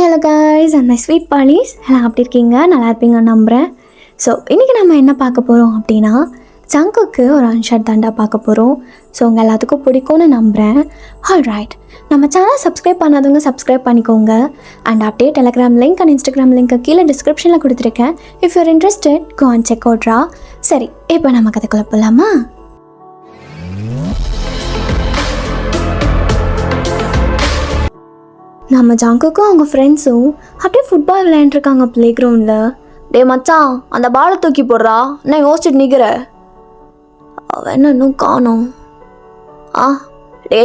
Hello guys and my sweet பாலிஸ் எல்லாம் அப்படி இருக்கீங்க, நல்லா இருப்பீங்கன்னு நம்புகிறேன். ஸோ இன்றைக்கி நம்ம என்ன பார்க்க போகிறோம் அப்படின்னா, ஜங்குக்கு ஒரு அன்ஷாட் தாண்டா பார்க்க போகிறோம். ஸோ உங்கள் எல்லாத்துக்கும் பிடிக்கும்னு நம்புகிறேன். ஆல்ரைட், நம்ம சேனல் சப்ஸ்கிரைப் பண்ணாதவங்க சப்ஸ்கிரைப் பண்ணிக்கோங்க. அண்ட் அப்படியே டெலிகிராம் லிங்க் அண்ட் இன்ஸ்டாகிராம் லிங்க்கு கீழே டிஸ்கிரிப்ஷனில் கொடுத்துருக்கேன். If you're interested go and check அவுட்ரா. சரி, இப்போ நம்ம கதைக்குள்ள போகலாமா? நம்ம ஜங்குக்கும் அவங்க ஃப்ரெண்ட்ஸும் அப்படியே ஃபுட்பால் விளையாண்டுருக்காங்க ப்ளே கிரவுண்டில். டே மச்சான், அந்த பாலை தூக்கி போடுறா, நான் யோசிச்சுட்டு நிற்கிற. அவன் என்ன இன்னும் காணோம். டே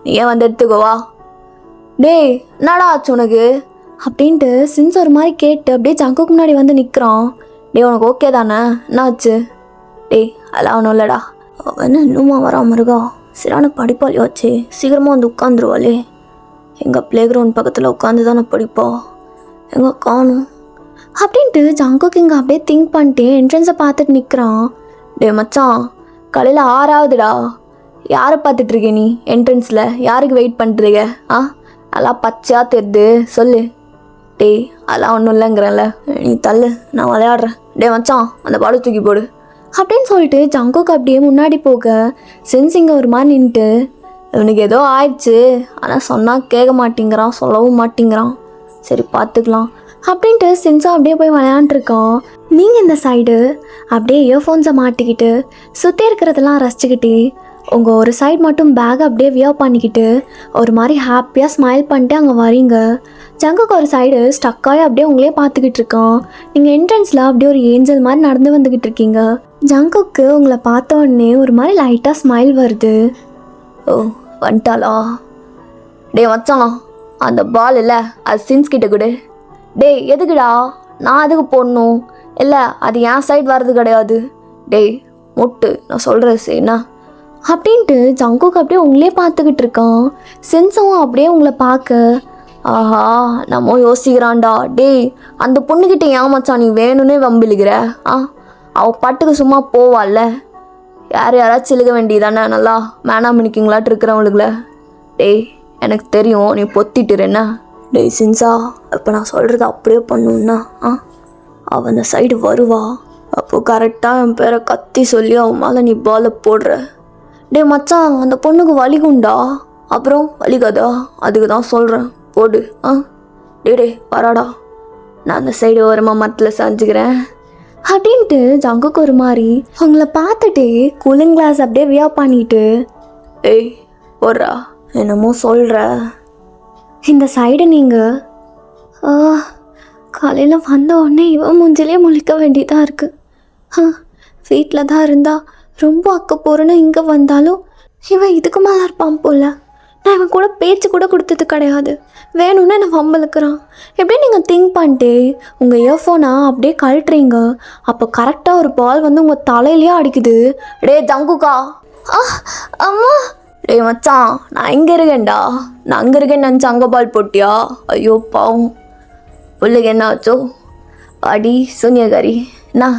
நீ ஏன் வந்து எடுத்துக்கோவா. டே என்னடா ஆச்சு உனக்கு அப்படின்ட்டு சின்ஸ் ஒரு மாதிரி கேட்டு அப்படியே ஜங்குக்கு முன்னாடி வந்து நிற்கிறான். டே உனக்கு ஓகே தானே, என்ன ஆச்சு? டே அதெல்லாம் ஒன்றும் இல்லைடா. அவன் என்ன இன்னுமா வராமல் இருக்கா? சரியான படிப்பாளியாச்சு, சீக்கிரமாக வந்து உட்காந்துருவாளே. எங்கள் ப்ளே கிரவுண்ட் பக்கத்தில் உட்காந்து தானே படிப்போம், எங்கே காணும் அப்படின்ட்டு ஜங்குக்கு இங்கே அப்படியே திங்க் பண்ணிட்டு என்ட்ரன்ஸை பார்த்துட்டு நிற்கிறான். டே மச்சான், காலையில் 6ஆவதுடா. யாரை பார்த்துட்ருக்க நீ என்ட்ரன்ஸில்? யாருக்கு வெயிட் பண்ணுறீங்க? நல்லா பச்சையாக தெரியுது, சொல்லு. டே அதெல்லாம் ஒன்றும் இல்லைங்கிறல்ல, நீ தள்ளு, நான் விளையாடுறேன். டே மச்சான், அந்த பாலை தூக்கி போடு அப்படின்னு சொல்லிட்டு ஜங்குக்கு அப்படியே முன்னாடி போக சென்ஸ் இங்கே ஒரு மாதிரி நின்றுட்டு, இவனுக்கு ஏதோ ஆயிடுச்சு, ஆனால் சொன்னால் கேட்க மாட்டேங்கிறான், சொல்லவும் மாட்டேங்கிறான், சரி பார்த்துக்கலாம் அப்படின்ட்டு சென்ஸாக அப்படியே போய் விளையாண்டுருக்கான். நீங்கள் இந்த சைடு அப்படியே இயர்ஃபோன்ஸை மாட்டிக்கிட்டு சுற்றி இருக்கிறதெல்லாம் ரசிச்சுக்கிட்டு உங்கள் ஒரு சைடு மட்டும் பேக் அப்படியே வியர் பண்ணிக்கிட்டு ஒரு மாதிரி ஹாப்பியாக ஸ்மைல் பண்ணிட்டு அங்கே வரீங்க. ஜங்குக்கு ஒரு சைடு ஸ்டக்காகி அப்படியே உங்களே பார்த்துக்கிட்டு இருக்கான். நீங்கள் என்ட்ரன்ஸில் அப்படியே ஒரு ஏஞ்சல் மாதிரி நடந்து வந்துக்கிட்டு இருக்கீங்க. ஜங்குக்கு உங்களை பார்த்த உடனே ஒரு மாதிரி லைட்டாக ஸ்மைல் வருது. ஓ வந்துட்டாளா? டே மச்சான், அந்த பால் இல்லை, அது சின்ஸ் கிட்ட கொடு. டே எதுக்குடா? நான் எதுக்கு போடணும்? இல்லை, அது என் சைடு வர்றது கிடையாது. டேய் மொட்டு, நான் சொல்கிறது சரிண்ணா அப்படின்ட்டு ஜங்குக்கு அப்படியே உங்களே பார்த்துக்கிட்டு இருக்கான். சென்ஸும் அப்படியே உங்களை பார்க்க, ஆஹா நம்ம யோசிக்கிறான்டா. டேய் அந்த பொண்ணுக்கிட்ட ஏன் மச்சான் நீ வேணும்னே வம்பிழுகிற? அவள் பாட்டுக்கு சும்மா போவாள்ல, யாராச்சும் இழுக வேண்டியதானே, நல்லா மேனாமணிக்கிங்களாட்டு இருக்கிறவங்களுக்குல. டேய் எனக்கு தெரியும் நீ பொத்திட்டுருன்னா. டேய் சின்ஸா, இப்போ நான் சொல்கிறத அப்படியே பண்ணுன்னா அவன் அந்த சைடு வருவா, அப்போது கரெக்டாக என் பேரை கத்தி சொல்லி அவன் மேலே நீ பாலை போடுற. டே மச்சான், அந்த பொண்ணுக்கு வலிகுண்டா. அப்புறம் வலிக்காதா? அதுக்கு தான் சொல்கிறேன், போடு. டே வராடா, நான் அந்த சைடு ஓரமாக மரத்தில் சாஞ்சுக்கிறேன் அப்படின்ட்டு ஜங்குக்கு ஒரு மாதிரி அவங்கள பார்த்துட்டே கூலிங் கிளாஸ் அப்படியே வியர் பண்ணிட்டு, ஏய் போடுறா, என்னமோ சொல்கிற. இந்த சைடு நீங்கள் காலையில் வந்த உடனே இவன் மூஞ்சிலே முழிக்க வேண்டியதாக இருக்குது. வீட்டில் தான் இருந்தால் ரொம்ப அக்கப்போறன்னு இங்கே வந்தாலும் இவன் இதுக்கு மேலே இருப்பான் போல. நான் இவன் கூட பேச்சு கூட கொடுத்தது கிடையாது, வேணும்னு என்னை வம்பளுக்குறான். எப்படியே நீங்கள் திங்க் பண்ணிட்டு உங்கள் இயர்ஃபோனை அப்படியே கழட்டுறீங்க. அப்போ கரெக்டாக ஒரு பால் வந்து உங்கள் தலையிலேயே அடிக்குது. டே ஜங்குக்கா. அம்மா. டே மச்சான், நான் இங்கே இருக்கேன்டா. நான் அங்கே இருக்கேன்னு நினச்சி அங்கே பால் போட்டியா? ஐயோ பாவம், பிள்ளைக்கு என்ன ஆச்சோ? அடி சூன்யகாரி, என்ன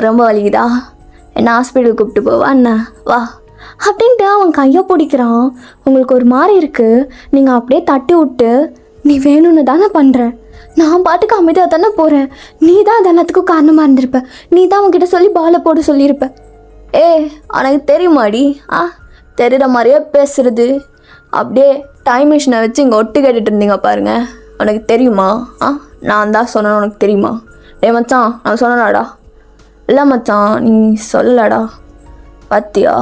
ரொம்ப வலிக்குதா? என்ன ஹாஸ்பிட்டலுக்கு கூப்பிட்டு போவா என்ன? வா அப்படின்ட்டு அவன் கையை பிடிக்கிறான். உங்களுக்கு ஒரு மாதிரி இருக்குது. நீங்கள் அப்படியே தட்டி விட்டு, நீ வேணும்னு தானே பண்ணுற, நான் பாட்டுக்கு அமைதியாக தானே போகிறேன், நீ தான் அது எல்லாத்துக்கும் காரணமாக இருந்திருப்ப, நீ தான் அவன்கிட்ட சொல்லி பாலை போட சொல்லியிருப்ப. உனக்கு தெரியுமாடி? தெரிகிற மாதிரியே பேசுறது. அப்படியே டைம் மிஷினை வச்சு இங்கே ஒட்டு கேட்டுட்டு இருந்தீங்க பாருங்க, உனக்கு தெரியுமா? நான் தான் சொன்னேன், உனக்கு தெரியுமா? மச்சான் நான் சொன்னேனாடா? இல்லை மச்சான் நீ சொல்லலடா, பார்த்தியா?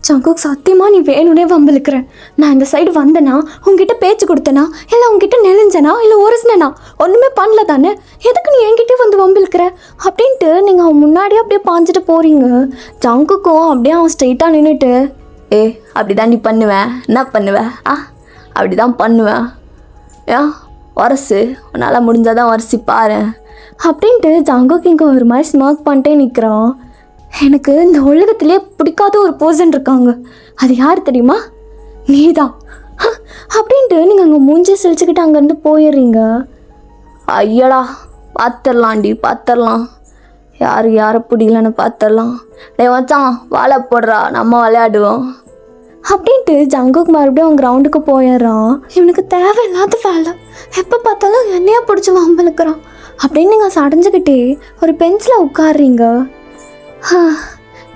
ஜங்குக்கு சத்தியமாக நீ வேணும்னே வம்பிழுக்கிறேன். நான் இந்த சைடு வந்தேனா, உங்ககிட்ட பேச்சு கொடுத்தேனா, இல்லை உங்ககிட்ட நெளிஞ்சனா, இல்லை ஒரிசினேனா? ஒன்றுமே பண்ணல தானே, எதுக்கு நீ என்கிட்டே வந்து வம்பிழுக்கிற அப்படின்ட்டு நீங்கள் அவன் முன்னாடியே அப்படியே பாஞ்சிட்டு போகிறீங்க. ஜங்குக்கும் அப்படியே அவன் ஸ்ட்ரெயிட்டாக நின்றுட்டு, அப்படி தான் நீ பண்ணுவேன், என்ன பண்ணுவேன்? அப்படி தான் பண்ணுவேன். வரசு, உன்னால் முடிஞ்சாதான் வரசி பாரு அப்படின்ட்டு ஜங்குக்கு இங்கே ஒரு மாதிரி ஸ்மார்க் பண்ணிட்டே நிற்கிறான். எனக்கு இந்த உலகத்திலே பிடிக்காத ஒரு பர்சன் இருக்காங்க, அது யார் தெரியுமா? நீ தான் அப்படின்ட்டு நீங்கள் அங்கே மூஞ்சி சிரிச்சுக்கிட்டு அங்கேருந்து போயிடுறீங்க. ஐயடா, பார்த்துடலாண்டி, பார்த்துடலாம், யாரை பிடிக்கலன்னு பார்த்துடலாம். டே மச்சான் வாழை போடுறா, நம்ம விளையாடுவோம் அப்படின்ட்டு ஜங்குக்கு மறுபடியும் அவன் கிரவுண்டுக்கு போயிடுறான். இவனுக்கு தேவையில்லாத வேலை, எப்போ பார்த்தாலும் என்னையா பிடிச்சி வம்பளுக்குறான் அப்படின்னு நீங்கள் சடைஞ்சுக்கிட்டே ஒரு பெஞ்சில் உட்காடுறீங்க.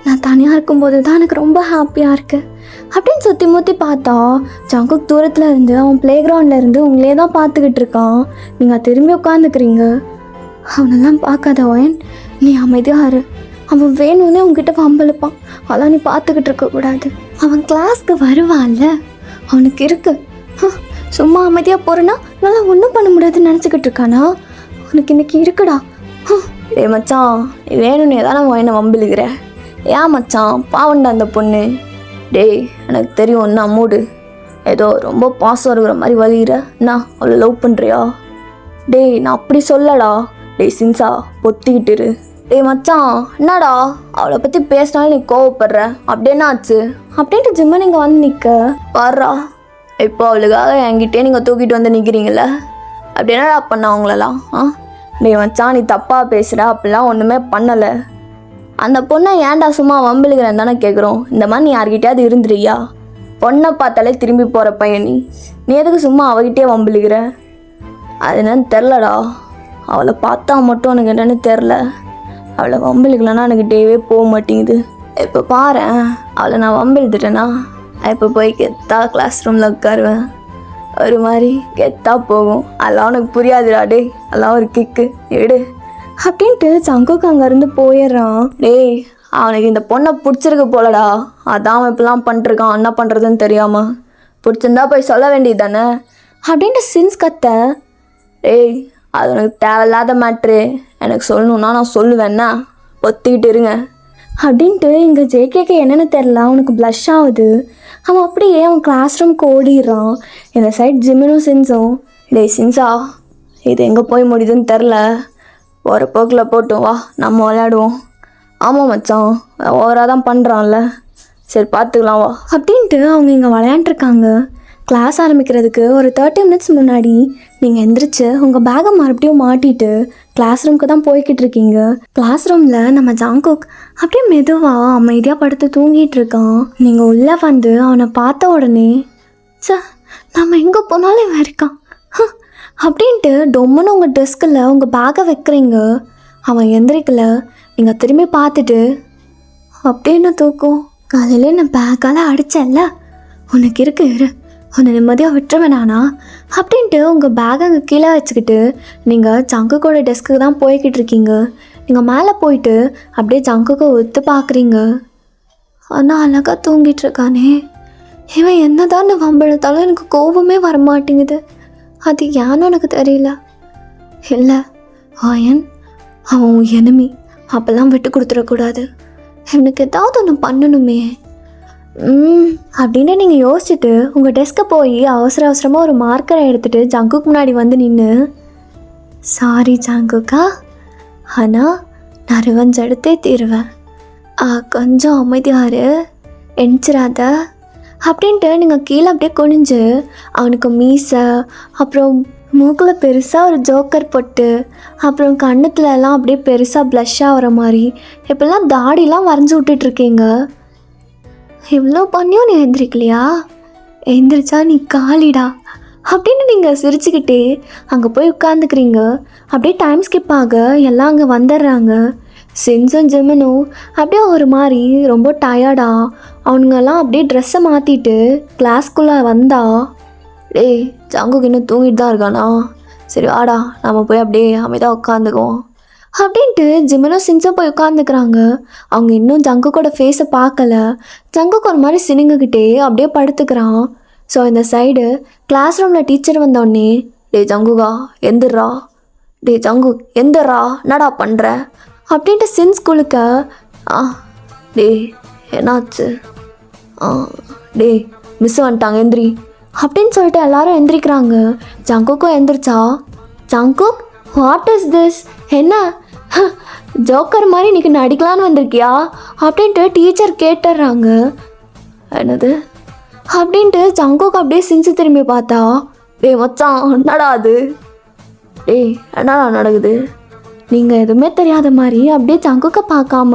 நான் தனியாக இருக்கும்போது தான் எனக்கு ரொம்ப ஹாப்பியாக இருக்குது அப்படின்னு சுற்றி முற்றி பார்த்தா ஜங்குக் தூரத்தில் இருந்து அவன் ப்ளே கிரவுண்டில் இருந்து உங்களே தான் பார்த்துக்கிட்டு இருக்கான். நீங்கள் திரும்பி உட்காந்துக்கிறீங்க. அவனெல்லாம் பார்க்காத ஒயன், நீ அமைதியாக இரு. அவன் வேணும்னே உங்ககிட்ட வம்பளுப்பான், அதெல்லாம் நீ பார்த்துக்கிட்டு இருக்கக்கூடாது. அவன் கிளாஸ்க்கு வருவான்ல, அவனுக்கு இருக்கு. சும்மா அமைதியாக போகிறேன்னா நல்லா ஒன்றும் பண்ண முடியாதுன்னு நினச்சிக்கிட்டு இருக்கானா? அவனுக்கு இன்னைக்கு இருக்குடா. டேய் மச்சான், நீ வேணும்னே தானே என்ன வம்பிழுக்கிற? ஏன் மச்சான், பாவண்டா அந்த பொண்ணு. டேய் எனக்கு தெரியும் என்ன மூடு, ஏதோ ரொம்ப பாசம் இருக்கிற மாதிரி வலிகிற. என்ன அவளை லவ் பண்ணுறியா? டேய் நான் அப்படி சொல்லடா. டேய் சின்சா பொத்திக்கிட்டு இரு. டேய் மச்சான், என்னடா அவளை பற்றி பேசினாலும் நீ கோவப்படுற, அப்படின்னா ஆச்சு அப்படின்ட்டு ஜிம்மு நீங்கள் வந்து நிற்க பாடுறா. இப்போ அவளுக்காக என்கிட்டே நீங்கள் தூக்கிட்டு வந்து நிற்கிறீங்கள, அப்படி என்னடா பண்ண அவங்களெல்லாம்? டேய் மச்சான், நீ தப்பாக பேசுகிற, அப்படிலாம் ஒன்றுமே பண்ணலை. அந்த பொண்ணை ஏன்டா சும்மா வம்பிழுக்கிறேன்னு தானே கேட்குறோம். இந்த மாதிரி நீ யார்கிட்டயாவது இருந்துறியா? பொண்ணை பார்த்தாலே திரும்பி போகிற பையன் நீ எதுக்கு சும்மா அவகிட்டே வம்பிழுக்கிற? அது என்னன்னு தெரிலடா. அவளை பார்த்தா மட்டும் எனக்கு என்னென்னு தெரில. அவளை வம்பிழுக்கலன்னா எனக்கு டேவே போக மாட்டேங்குது. இப்போ பாரு, அவளை நான் வம்பிழுத்துட்டேன்னா இப்போ போய் கெத்தா கிளாஸ் ரூமில் உட்காருவேன். ஒரு மாதிரி கெத்தா போகும். அதெல்லாம் உனக்கு புரியாதுடா. டே அதெல்லாம் ஒரு கிக்கு எடு அப்படின்ட்டு ஜங்குக்கு அங்கேருந்து போயிடுறான். டேய் அவனுக்கு இந்த பொண்ணை பிடிச்சிருக்கு போலடா, அதான் அவன் இப்பெல்லாம் பண்ணிட்டுருக்கான். என்ன பண்ணுறதுன்னு தெரியாமல். பிடிச்சிருந்தா போய் சொல்ல வேண்டியது தானே அப்படின்ட்டு சின்ஸ் கத்த. டேய் அது உனக்கு தேவையில்லாத மேட்ரு, எனக்கு சொல்லணுன்னா நான் சொல்லுவேன்னா, ஒத்திக்கிட்டு இருங்க அப்படின்ட்டு இங்கே ஜேகேக்கு என்னென்னு தெரில. அவனுக்கு ப்ளஷ் ஆகுது. அவன் அப்படியே அவன் கிளாஸ் ரூம்க்கு ஓடிடுறான். இந்த சைட் ஜிம்மினும் சின்ஸும், டேய் சின்ஸா இது எங்கே போய் முடியுதுன்னு தெரில, ஒரு போக்கில் போட்டும் வா நம்ம விளையாடுவோம். ஆமாம் மச்சான், ஓவராக தான் பண்ணுறான்ல, சரி பார்த்துக்கலாம் வா அப்படின்ட்டு அவங்க இங்கே விளையாண்டுருக்காங்க. கிளாஸ் ஆரம்பிக்கிறதுக்கு ஒரு 30 மினிட்ஸ் முன்னாடி நீங்கள் எந்திரிச்சு உங்கள் பேக்கை மறுபடியும் மாட்டிட்டு கிளாஸ் ரூமுக்கு தான் போய்கிட்டு இருக்கீங்க. கிளாஸ் ரூமில் நம்ம ஜங்குக் அப்படியே மெதுவாக அமைதியாக படுத்து தூங்கிட்டு இருக்கான். நீங்கள் உள்ளே வந்து அவனை பார்த்த உடனே நம்ம எங்கே போனாலும் இவன் இருக்கான் அப்படின்ட்டு டொம்முன்னு உங்கள் டெஸ்கில் உங்கள் பேக்கை வைக்கிறீங்க. அவன் எந்திரிக்கல. நீங்கள் திரும்பி பார்த்துட்டு அப்படியே என்ன தூக்கம், காலையில் நான் பேக்கால் அடித்தேன்ல, உனக்கு இருக்கு இரு, உன்னை நிம்மதியாக விட்டுருவேனானா அப்படின்ட்டு உங்கள் பேக்கை அங்கே கீழே வச்சுக்கிட்டு நீங்கள் ஜங்குக்கோட டெஸ்க்கு தான் போய்கிட்டு இருக்கீங்க. நீங்கள் மேலே போயிட்டு அப்படியே ஜங்குக்கை ஒத்து பார்க்குறீங்க. ஆனால் அழகாக தூங்கிட்டு இருக்கானே. இவன் என்ன தான் வம்பிழுத்தாலும் எனக்கு கோபமே வரமாட்டேங்குது. அது ஏன்னு எனக்கு தெரியல. இல்லை ஆயன் அவன் எனிமி, அப்போல்லாம் விட்டு கொடுத்துடக்கூடாது. எனக்கு ஏதாவது ஒன்று பண்ணணுமே அப்படின்னு நீங்கள் யோசிச்சுட்டு உங்கள் டெஸ்க்கை போய் அவசரமாக ஒரு மார்க்கரை எடுத்துகிட்டு ஜங்குக்கு முன்னாடி வந்து நின்று, சாரி ஜங்குக்கா, ஆனால் நான் ரிவெஞ்ச் எடுத்தே தீருவேன், கொஞ்சம் அமைதியாரு, எணிச்சிடாத அப்படின்ட்டு நீங்கள் கீழே அப்படியே குனிஞ்சு அவனுக்கு மீசை, அப்புறம் மூக்கில் பெருசாக ஒரு ஜோக்கர் பொட்டு, அப்புறம் கண்ணத்துலலாம் அப்படியே பெருசாக ப்ளஷ் ஆகிற மாதிரி இப்போல்லாம் தாடிலாம் வரைஞ்சி விட்டுட்ருக்கீங்க. இவ்வளோ பண்ணியும் நீ எந்திரிக்கலையா? எந்திரிச்சா நீ காலிடா அப்படின்னு நீங்கள் சிரிச்சுக்கிட்டே அங்கே போய் உட்காந்துக்கிறீங்க. அப்படியே டைம் ஸ்கிப் ஆக எல்லாம் அங்கே வந்துடுறாங்க. சின்ஸும் ஜிம்மனும் அப்படியே ஒரு மாதிரி ரொம்ப டயர்டாக அவனுங்கெல்லாம் அப்படியே ட்ரெஸ்ஸை மாற்றிட்டு கிளாஸ்க்குள்ளே வந்தா, டேய் ஜங்குக்கு இன்னும் தூங்கிட்டு தான் இருக்கானா, சரி வாடா நம்ம போய் அப்படியே அமைதியாக உட்காந்துக்குவோம் அப்படின்ட்டு ஜிம்மனும் சின்ஸும் போய் உட்காந்துக்கிறாங்க. அவங்க இன்னும் ஜங்குக்கோட ஃபேஸை பார்க்கல. ஜங்குக்கு ஒரு மாதிரி சினிங்கிக்கிட்டே அப்படியே படுத்துக்கிறான். ஸோ இந்த சைடு கிளாஸ் ரூமில் டீச்சர் வந்தோடனே, டே ஜங்குகா எந்திரா, டே ஜங்கு எந்திரா, என்னடா பண்ணுற அப்படின்ட்டு சின்ஸ் குளுக்க, டே என்னாச்சு, டே மிஸ் வந்துட்டாங்க எந்திரி அப்படின்னு சொல்லிட்டு எல்லாரும் எந்திரிக்கிறாங்க. ஜங்குக்கும் எந்திரிச்சா, ஜங்குக் வாட் இஸ் திஸ், என்ன ஜோக்கர் மாதிரி இன்னைக்கு நடிக்கலான்னு வந்திருக்கியா அப்படின்ட்டு டீச்சர் கேட்டுடுறாங்க. என்னது அப்படின்ட்டு ஜங்குக் அப்படியே சின்ஸு திரும்பி பார்த்தா, டே மச்சான் என்னடா அது, டேய் என்னடா நடக்குது? நீங்கள் எதுவுமே தெரியாத மாதிரி அப்படியே ஜங்குக்கை பார்க்காம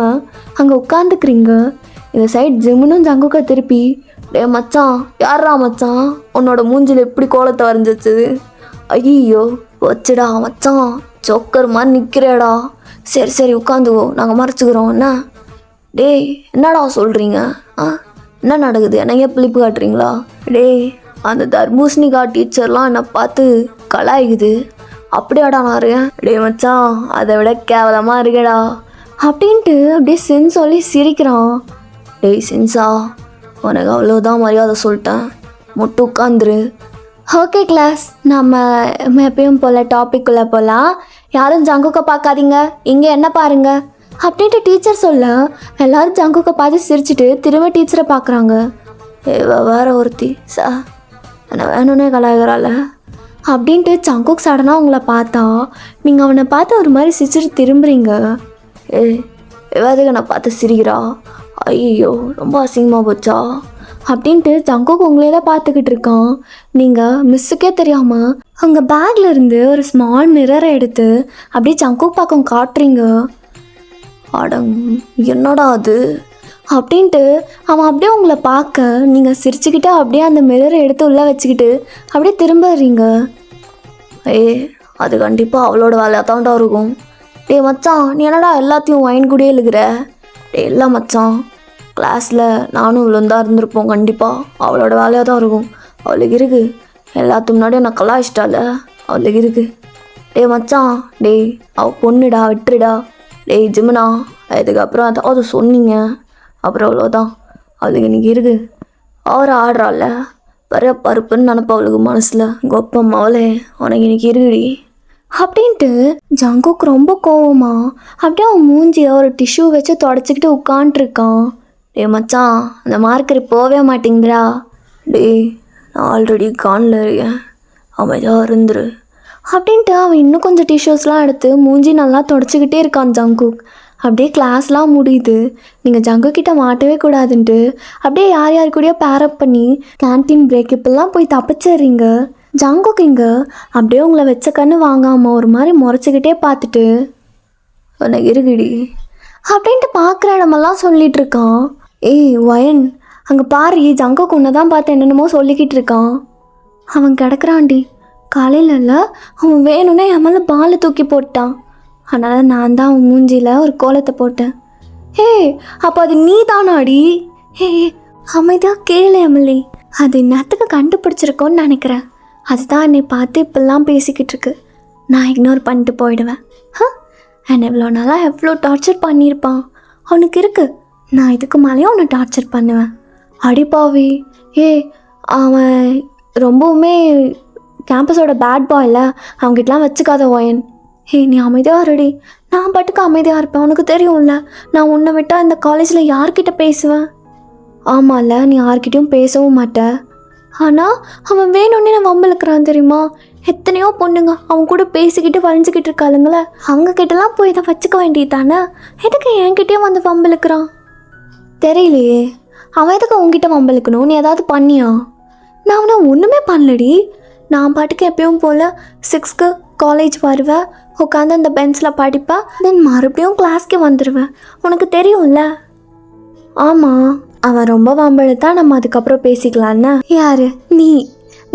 அங்கே உட்காந்துக்கிறீங்க. இந்த சைட் ஜிம்முனும் ஜங்குக்கை திருப்பி, டே மச்சான் யாரா மச்சான் உன்னோட மூஞ்சில் எப்படி கோலத்தை வரைஞ்சிச்சு ஐயோ வச்சுடா மச்சான், ஜோக்கர் மாதிரி நிற்கிறேடா. சரி சரி உட்காந்துக்கோ, நாங்கள் மறைச்சிக்கிறோம் என்ன. டேய் என்னடா சொல்கிறீங்க? என்ன நடக்குது? என்னையே பிளிப்பு காட்டுறீங்களா? டேய் அந்த தர்பூசணிக்கா டீச்சர்லாம் என்னை பார்த்து கலாய்க்குது. அப்படியாடா நான் இருக்கேன்? டே மச்சான் அதை விட கேவலமாக இருக்கேடா அப்படின்ட்டு அப்படியே சென்ஸ் சொல்லி சிரிக்கிறான். டேய் சென்ஸா, உனக்கு அவ்வளோதான் மரியாதை சொல்லிட்டேன், மட்டும் உட்காந்துரு. ஓகே கிளாஸ், நம்ம எப்பயும் போல் டாபிக்குள்ளே போகலாம். யாரும் ஜங்குக்கை பார்க்காதீங்க, இங்கே என்ன பாருங்க அப்படின்ட்டு டீச்சர் சொல்ல எல்லோரும் ஜங்குக்கை பார்த்து சிரிச்சுட்டு திரும்ப டீச்சரை பார்க்குறாங்க. வேற ஒருத்தி என்னை வேணும்னே கலாய்கிறாள் அப்படின்ட்டு ஜங்குக் சடனாக உங்களை பார்த்தா நீங்கள் அவனை பார்த்து ஒரு மாதிரி சிரிச்சுட்டு திரும்புறீங்க. எதுக்கு நான் பார்த்து சிரிக்கிறா? ஐயோ ரொம்ப அசிங்கமாக போச்சா அப்படின்ட்டு ஜங்குக் உங்களே தான் பார்த்துக்கிட்டு இருக்கான். நீங்கள் மிஸ்ஸுக்கே தெரியாமல் உங்கள் பேக்கில் இருந்து ஒரு ஸ்மால் மிரரை எடுத்து அப்படியே ஜங்குக் பக்கம் காட்டுறீங்க. அடங் என்னடா அது அப்படின்ட்டு அவன் அப்படியே உங்களை பார்க்க நீங்கள் சிரிச்சுக்கிட்டு அப்படியே அந்த மிரரை எடுத்து உள்ளே வச்சுக்கிட்டு அப்படியே திரும்புறீங்க. அது கண்டிப்பாக அவளோட வேலையாக தான்டா இருக்கும். டே மச்சான், நீ என்னடா எல்லாத்தையும் வைன் கூடயே இழுக்கிற? டே இல்லை மச்சான், கிளாஸில் நானும் இவ்வளோ தான் இருந்திருப்போம், கண்டிப்பாக அவளோட வேலையாக தான் இருக்கும். அவளுக்கு இருக்குது, எல்லாத்துக்கு முன்னாடியும் நான் கலாய்ச்சிட்டால, அவளுக்கு இருக்குது. டே மச்சான், டேய் அவள் பொண்ணுடா, விட்டுருடா. டேய் ஜிம்னா, அதுக்கப்புறம் அதாவது சொன்னீங்க, அப்புறம் அவ்வளோதான், அவளுக்கு இன்றைக்கி இருக்குது. அவரை ஆடுறாள் வர பருப்புன்னு நினப்பா அவளுக்கு மனசில். கொப்பம் அவளே, உனக்கு இன்றைக்கி இருக்குடி அப்படின்ட்டு ஜங்குக் ரொம்ப கோவமா அப்படியே அவன் மூஞ்சியை ஒரு டிஷ்யூ வச்சு தொடச்சிக்கிட்டு உட்காண்ட்ருக்கான். டே மச்சான், அந்த மார்க்கர் போவே மாட்டேங்குதுடா. டேய் நான் ஆல்ரெடி கானில் இருக்கேன், அமைதியாக இருந்துரு அப்படின்ட்டு அவன் இன்னும் கொஞ்சம் டிஷ்யூஸ்லாம் எடுத்து மூஞ்சி நல்லா தொடச்சிக்கிட்டே இருக்கான் ஜங்குக். அப்படியே கிளாஸ்லாம் முடியுது. நீங்கள் ஜங்குக்கிட்ட மாட்டவே கூடாதுன்ட்டு அப்படியே யார் யார் கூடயோ பேரப் பண்ணி கேன்டீன் பிரேக் இப்பெல்லாம் போய் தப்பிச்சிடுறீங்க. ஜங்குக் இங்கே அப்படியே உங்களை வச்ச கண்ணு வாங்காமல் ஒரு மாதிரி முறைச்சிக்கிட்டே பார்த்துட்டு உனக்கு இருக்குடி அப்படின்ட்டு பார்க்குற இடமெல்லாம் சொல்லிகிட்டு இருக்கான். வயன் அங்கே பாரு, ஜங்குக் உன்னை தான் பார்த்து என்னென்னமோ சொல்லிக்கிட்டு இருக்கான். அவன் கிடக்குறான்டி, காலையில் இல்லை அவன் வேணும்னே என் மேலே பாலை தூக்கி போட்டான். அதனால் நான் தான் அவன் மூஞ்சியில் ஒரு கோலத்தை போட்டேன். அப்போ அது நீ தானாடி? அமைதியாக கேளு எம்எல்ஏ, அது என்னத்துக்கு கண்டுபிடிச்சிருக்கோன்னு நினைக்கிறேன். அதுதான் என்னை பார்த்து இப்பெல்லாம் பேசிக்கிட்டு இருக்கு. நான் இக்னோர் பண்ணிட்டு போயிடுவேன். என்னை இவ்வளோ நாளாக எவ்வளோ டார்ச்சர் பண்ணியிருப்பான் அவனுக்கு இருக்குது. நான் இதுக்கு மேலேயும் அவனை டார்ச்சர் பண்ணுவேன். அடிப்பாவி, அவன் ரொம்பவுமே கேம்பஸோட பேட் பாயில், அவங்ககிட்டலாம் வச்சுக்காத ஒயன். நீ அமைதியாக இருடி. நான் பாட்டுக்கு அமைதியாக இருப்பேன், உனக்கு தெரியும்ல. நான் உன்னை விட்டால் இந்த காலேஜில் யார்கிட்ட பேசுவேன்? ஆமாம்ல, நீ யார்கிட்டையும் பேசவும் மாட்டேன். ஆனால் அவன் வேணும்னே நான் வம்பிழுக்கிறான் தெரியுமா? எத்தனையோ பொண்ணுங்க அவன் கூட பேசிக்கிட்டு வளைஞ்சிக்கிட்டு இருக்காளுங்களே, அவங்கக்கிட்டலாம் போய் இதை வச்சுக்க வேண்டியது தானே. எதுக்கு என்கிட்டயும் வந்து வம்பிழுக்கிறான் தெரியலையே. அவன் எதுக்கு உங்ககிட்ட வம்பிழுக்கணும்? நீ ஏதாவது பண்ணியா? நான் அவனை ஒன்றுமே பண்ணலடி. நான் பாட்டுக்கு எப்பயும் போல் 6க்கு காலேஜ் வருவேன், உட்காந்து அந்த பெஞ்சில் படிப்பேன், தென் மறுபடியும் கிளாஸ்க்கு வந்துடுவேன். உனக்கு தெரியும்ல. ஆமாம், அவன் ரொம்ப வம்பெழுத்தா நம்ம அதுக்கப்புறம் பேசிக்கலான்னு. யார்?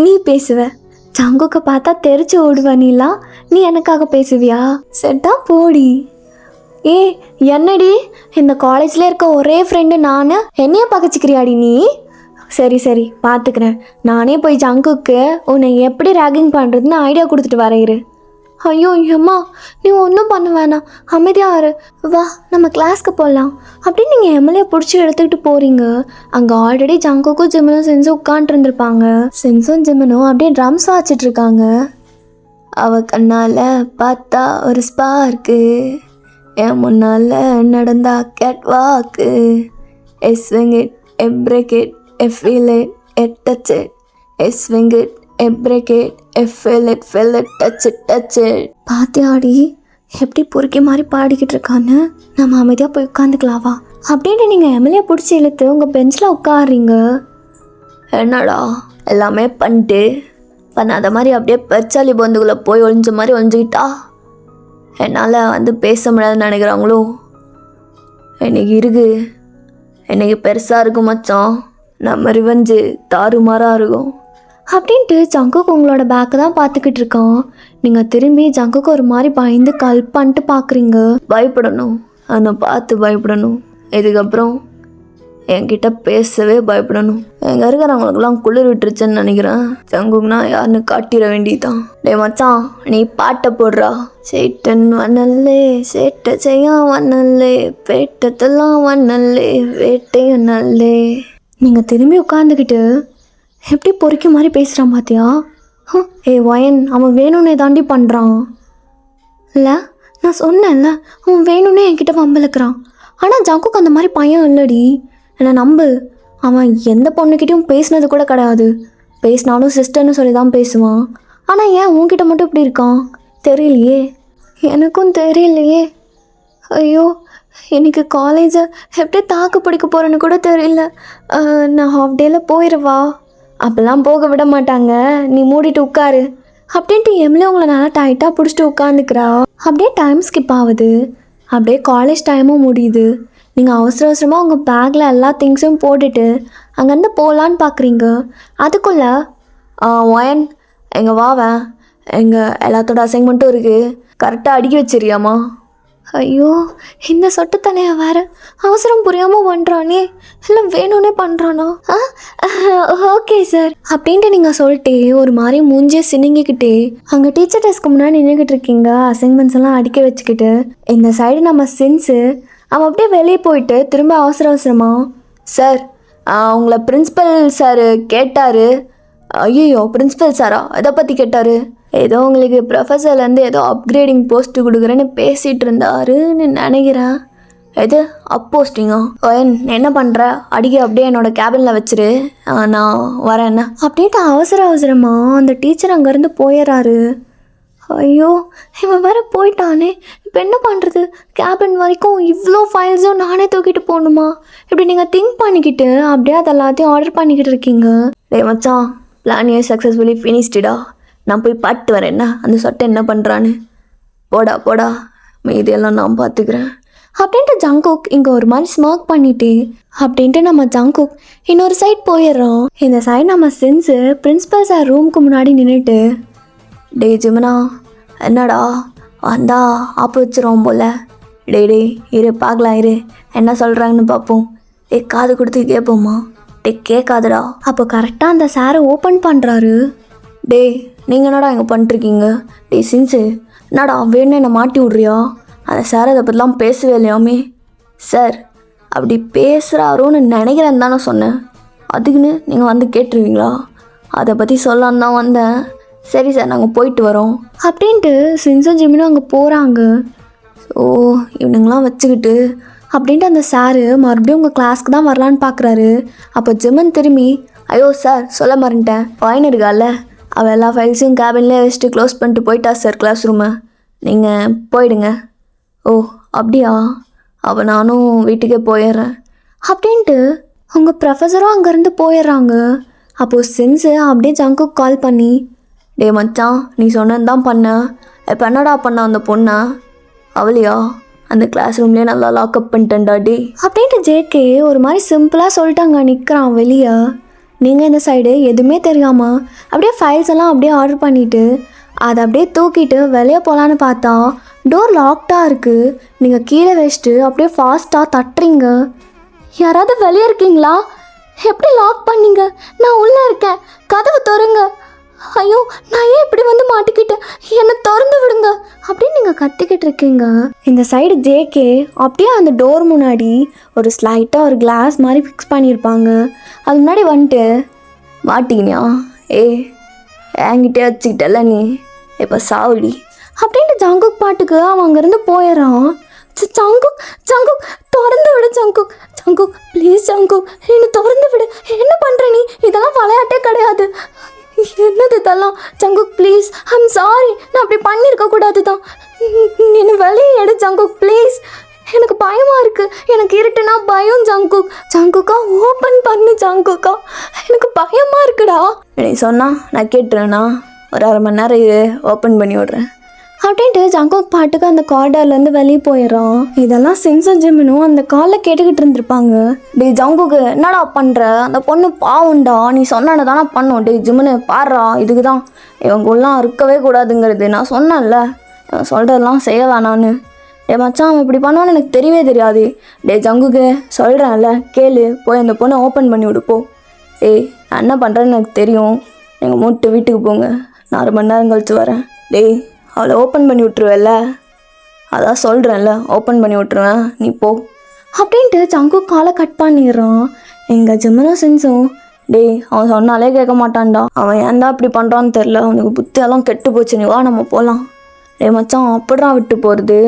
நீ பேசுவ. ஜங்குக்கை பார்த்தா தெரிச்சு ஓடுவ நீலாம். நீ எனக்காக பேசுவியா? செட்டா போடி. என்னடி இந்த காலேஜில் இருக்க ஒரே ஃப்ரெண்டு நான், என்னைய பகச்சிக்கிறியாடி நீ? சரி சரி பார்த்துக்கிறேன். நானே போய் ஜங்குக்கு உன்னை எப்படி ரேகிங் பண்ணுறதுன்னு ஐடியா கொடுத்துட்டு வரேன். ஐயோ அம்மா, நீ ஒன்றும் பண்ண வேணாம், அமைதியாரு. வா நம்ம கிளாஸ்க்கு போகலாம் அப்படின்னு நீங்கள் எம்எல்ஏ பிடிச்சி எடுத்துக்கிட்டு போகிறீங்க. அங்கே ஆல்ரெடி ஜங்குக்கும் ஜிம்மனும் சென்ஸும் உட்காண்ட்ருந்துருப்பாங்க. சென்ஸும் ஜிம்மனும் அப்படியே ட்ரம்ஸ் வாச்சிட்ருக்காங்க. அவ கண்ணால் பார்த்தா ஒரு ஸ்பார்க்கு, என் முன்னால் நடந்தா கேட் வாக்கு. swing it, break it, feel it, touch it, swing it, break it, feel it, touch it. பாத்தியாடி எப்படி பொறுக்கி மாதிரி பாடிக்கிட்டு இருக்கான்னு? நம்ம அமைதியாக போய் உட்காந்துக்கலாவா அப்படின்ட்டு நீங்கள் எம்எல்ஏ பிடிச்சி இழுத்து உங்கள் பெஞ்சில் உட்காடுறீங்க. என்னடா எல்லாமே பண்ணிட்டு பண்ணாத மாதிரி அப்படியே பெச்சாலி பந்துக்குள்ளே போய் ஒழிஞ்ச மாதிரி ஒழிஞ்சுக்கிட்டா என்னால் வந்து பேச முடியாதுன்னு நினைக்கிறாங்களோ? இன்னைக்கு பெருசாக இருக்கும் மச்சான், நம்ம ரிவெஞ்சு தாறுமாறாக இருக்கும். அப்படின்ட்டு ஜங்குக்கு உங்களோட பேக்கை தான் பார்த்துக்கிட்டு இருக்கான். நீங்கள் திரும்பி ஜங்குக்கு ஒரு மாதிரி பயந்து பண்ணிட்டு பார்க்குறீங்க. பயப்படணும், அதை பார்த்து பயப்படணும். இதுக்கப்புறம் என்கிட்ட பேசவே பயப்படணும். எங்கே இருக்கிறவங்களுக்குலாம் குளிர் விட்டுருச்சுன்னு நினைக்கிறேன். ஜங்குக்குனா யாருன்னு காட்டிட வேண்டியதான். டே மச்சான், நீ பாட்டை போடுறா. சேட்டன் வண்ணல்லே சேட்டை செய்ய வண்ணல்லே பேட்டத்தெல்லாம் வண்ணல்லே வேட்டைய நல்லே. நீங்கள் திரும்பி உட்காந்துக்கிட்டு எப்படி பொறுக்கி மாதிரி பேசுகிறான் பார்த்தியா? வயன், அவன் வேணும்னே தாண்டி பண்ணுறான். இல்லை, நான் சொன்னேன்ல, அவன் வேணும்னே என்கிட்ட வம்பளுக்கிறான். ஆனால் ஜங்குக்கு அந்த மாதிரி பையன் இல்லடி, என்னை நம்பு. அவன் எந்த பொண்ணுக்கிட்டையும் பேசினது கூட கிடையாது. பேசினாலும் சிஸ்டர்னு சொல்லி தான் பேசுவான். ஆனால் ஏன் உன்கிட்ட மட்டும் இப்படி இருக்கான் தெரியலையே. எனக்கும் தெரியலையே. ஐயோ, எனக்கு காலேஜை எப்படி தாக்கு பிடிக்க போகிறேன்னு கூட தெரியல. நான் ஹாஃப் டேயில் போயிடுவா. அப்போல்லாம் போக விட மாட்டாங்க, நீ மூடிட்டு உட்காரு அப்படின்ட்டு எம்எல்ஏ உங்களை நல்லா டைட்டாக பிடிச்சிட்டு உட்காந்துக்கிறா. அப்படியே டைம் ஸ்கிப் ஆகுது. அப்படியே காலேஜ் டைமும் முடியுது. நீங்கள் அவசரமாக உங்கள் பேக்கில் எல்லா திங்ஸும் போட்டுட்டு அங்கேருந்து போகலான்னு பார்க்குறீங்க. அதுக்குள்ளே ஒயன், எங்கள் வாவேன், எங்கள் எல்லாத்தோட அசைன்மெண்ட்டும் இருக்குது, கரெக்டாக அடுக்கி வச்சிரியாமா? ஐயோ, இந்த சொட்டு தலையை வேறு அவசரம் புரியாமல் பண்ணுறானே, இல்லை வேணும்னே பண்ணுறானா? ஓகே சார் அப்படின்ட்டு நீங்கள் சொல்லிட்டு ஒரு மாதிரி மூஞ்சியை சினிங்கிக்கிட்டே அங்கே டீச்சர் டெஸ்க்கு முன்னாடி நின்றுக்கிட்டு இருக்கீங்க. அசைன்மெண்ட்ஸ் எல்லாம் அடுக்கி வச்சுக்கிட்டு இந்த சைடு நம்ம சென்ஸு அவன் அப்படியே வெளியே போயிட்டு திரும்ப அவசரமா, சார் உங்களை பிரின்ஸிபல் சார் கேட்டார். ஐயோ, பிரின்ஸிபல் சாரா? எதை பற்றி கேட்டார்? ஏதோ உங்களுக்கு ப்ரொஃபஸர்லேருந்து ஏதோ அப்கிரேடிங் போஸ்ட்டு கொடுக்குறேன்னு பேசிகிட்டு இருந்தாருன்னு நினைக்கிறேன். எது அப் போஸ்டிங்கா? ஓயன், என்ன பண்ணுற? அடிக்க அப்படியே என்னோடய கேபினில் வச்சிரு, நான் வரேன் அப்படின்ட்டு அவசரமாக அந்த டீச்சர் அங்கேருந்து போயிடறாரு. ஐயோ, இவன் வேற போயிட்டானே, இப்போ என்ன பண்ணுறது? கேபின் வரைக்கும் இவ்வளோ ஃபைல்ஸும் நானே தூக்கிட்டு போகணுமா? இப்படி நீங்கள் திங்க் பண்ணிக்கிட்டு அப்படியே அது எல்லாத்தையும் ஆர்டர் பண்ணிக்கிட்டு இருக்கீங்க. டே மச்சான், பிளான் ஏ சக்ஸஸ்ஃபுல்லி ஃபினிஷ்டா. நான் போய் பாட்டு வரேன், என்ன அந்த சொட்டை என்ன பண்ணுறான்னு. போடா மீதியெல்லாம் நான் பார்த்துக்கிறேன் அப்படின்ட்டு ஜங்குக் இங்கே ஒரு மாதிரி ஸ்மோக் பண்ணிட்டு அப்படின்ட்டு நம்ம ஜங்குக் இன்னொரு சைட் போயிடுறோம். இந்த சைடு நம்ம சென்ஸு பிரின்ஸிபல் சார் ரூமுக்கு முன்னாடி நின்றுட்டு, டே ஜிமனா, என்னடா வந்தா ஆப்பு வச்சிரும் போல. டே இரு பார்க்கலாம், இரு என்ன சொல்கிறாங்கன்னு பார்ப்போம். காது கொடுத்து கேட்போம்மா. கேட்காதுடா. அப்போ கரெக்டாக அந்த சாரை ஓப்பன் பண்ணுறாரு. டே, நீங்கள் என்னடா இங்கே பண்ணிருக்கீங்க? டே சின்ஸு, என்னடா வேணும் என்னை மாட்டி விட்றியா? அந்த சார் அதை பற்றிலாம் பேசவே இல்லையாமே. சார் அப்படி பேசுகிறாரோன்னு நினைக்கிறேன்னு தானே சொன்னேன். அதுக்குன்னு நீங்கள் வந்து கேட்டுருவீங்களா? அதை பற்றி சொல்லலான்னு தான் வந்தேன். சரி சார், நாங்கள் போயிட்டு வரோம் அப்படின்ட்டு சின்ஸும் ஜிமினும் அங்கே போகிறாங்க. ஸோ இவனுங்களாம் வச்சுக்கிட்டு அப்படின்ட்டு அந்த சாரு மறுபடியும் உங்கள் கிளாஸ்க்கு தான் வரலான்னு பார்க்குறாரு. அப்போ ஜிமன் திரும்பி, ஐயோ சார் சொல்ல மறந்துட்டேன், வாயின் இருக்கால, அவள் எல்லா ஃபைல்ஸையும் கேபின்லேயே வச்சுட்டு க்ளோஸ் பண்ணிட்டு போயிட்டா சார் கிளாஸ் ரூமை, நீங்கள் போயிடுங்க. ஓ அப்படியா? அவள் நானும் வீட்டுக்கே போயிடுறேன் அப்படின்ட்டு உங்கள் ப்ரொஃபஸரும் அங்கேருந்து போயிடுறாங்க. அப்போது சென்ஸு அப்படியே ஜங்குக்கு கால் பண்ணி, டே மச்சான், நீ சொன்னது தான் பண்ண. இப்போ என்னடா பண்ண அந்த பொண்ணை? அவளையா? அந்த கிளாஸ் ரூம்லேயே நல்லா லாக்அப் பண்ணிட்டேன்டா டே அப்படின்ட்டு ஜேகே ஒரு மாதிரி சிம்பிளாக சொல்லிட்டாங்க. நிற்கிறான் வெளியே. நீங்கள் இந்த சைடு எதுவுமே தெரியாமல் அப்படியே ஃபைல்ஸ் எல்லாம் அப்படியே ஆர்டர் பண்ணிவிட்டு அதை அப்படியே தூக்கிட்டு வெளியே போகலான்னு பார்த்தா டோர் லாக்டாக இருக்குது. நீங்கள் கீழே வச்சுட்டு அப்படியே ஃபாஸ்ட்டாக தட்டுறீங்க. யாராவது வெளியே இருக்கீங்களா? எப்படி லாக் பண்ணீங்க? நான் உள்ளே இருக்கேன், கதவை திறங்க. ஐயோ, நான் ஏன் இப்படி வந்து மாட்டிக்கிட்டேன், என்னை திறந்து விடுங்க அப்படின்னு நீங்கள் கத்திக்கிட்டு இருக்கீங்க. இந்த சைடு ஜேகே அப்படியே அந்த டோர் முன்னாடி ஒரு ஸ்லைட்டாக ஒரு கிளாஸ் மாதிரி ஃபிக்ஸ் பண்ணியிருப்பாங்க. அது முன்னாடி வந்துட்டு, மாட்டிக்கினியா? என்கிட்டே வச்சுக்கிட்டல நீ, இப்போ சாவுடி அப்படின்ட்டு ஜங்குக் பாட்டுக்கு அவன் அங்கேருந்து போயிடறான். ஜங்குக் ஜங்குக் திறந்து விடு ஜங்குக், ஜங்குக் ப்ளீஸ் ஜங்குக் என்னை திறந்து விடு. என்ன பண்ணுற நீ? இதெல்லாம் விளையாட்டே கிடையாது. என்னது இதெல்லாம்? ஜங்குக் ப்ளீஸ், ஐம் சாரி, நான் அப்படி பண்ணியிருக்க கூடாது தான். என்னை வெளியே எடு ஜங்குக் ப்ளீஸ், எனக்கு பயமாக இருக்குது, எனக்கு இருட்டுனா பயம் ஜங்குக். ஜங்குக்கா ஓப்பன் பண்ணு ஜங்குக்கா, எனக்கு பயமாக இருக்குடா. நீ சொன்னா நான் கேட்டுறேண்ணா, ஒரு 1/2 மணி நேரம் ஓப்பன் பண்ணி விட்றேன் அப்படின்ட்டு ஜங்குக் பாட்டுக்கு அந்த கார்டர்லேருந்து வெளியே போயிடுறான். இதெல்லாம் சின்ஸும் ஜிமினும் அந்த காலில் கேட்டுக்கிட்டு இருந்திருப்பாங்க. டேய் ஜங்குக்கு என்னடா பண்ணுற, அந்த பொண்ணு பாவுண்டா, நீ சொன்னதை தானே பண்ணோம். டேய் ஜிமினு பாடுறா, இதுக்கு தான் இவங்கெல்லாம் இருக்கவே கூடாதுங்கிறது நான் சொன்னேன்ல, இவன் சொல்கிறதெல்லாம் செய்ய வேணான்னு. டே மச்சான் அவன் இப்படி பண்ணுவான்னு எனக்கு தெரியவே தெரியாது. டே ஜங்குக்கு சொல்கிறேன்ல கேளு, போய் அந்த பொண்ணை ஓப்பன் பண்ணி விடுப்போ. டேய் நான் என்ன பண்ணுறேன்னு எனக்கு தெரியும், நீங்கள் மூட்டு வீட்டுக்கு போங்க, நான் 1/2 மணி நேரம் கழிச்சு வரேன். டேய் அவளை ஓப்பன் பண்ணி விட்ருவேல்ல, அதான் சொல்கிறேன்ல ஓப்பன் பண்ணி விட்ருவேன், நீ போ அப்படின்ட்டு ஜங்குக் காலை கட் பண்ணிடுறான். எங்கள் ஜிமினும் சின்ஸும் டேய் அவன் சொன்னாலே கேட்க மாட்டான்டா, அவன் ஏன்டா இப்படி பண்ணுறான்னு தெரில, அவனுக்கு புத்தியெல்லாம் கெட்டு போச்சு, நீ வா நம்ம போகலாம். டேய் மச்சான் அப்படிடா விட்டு போகிறது,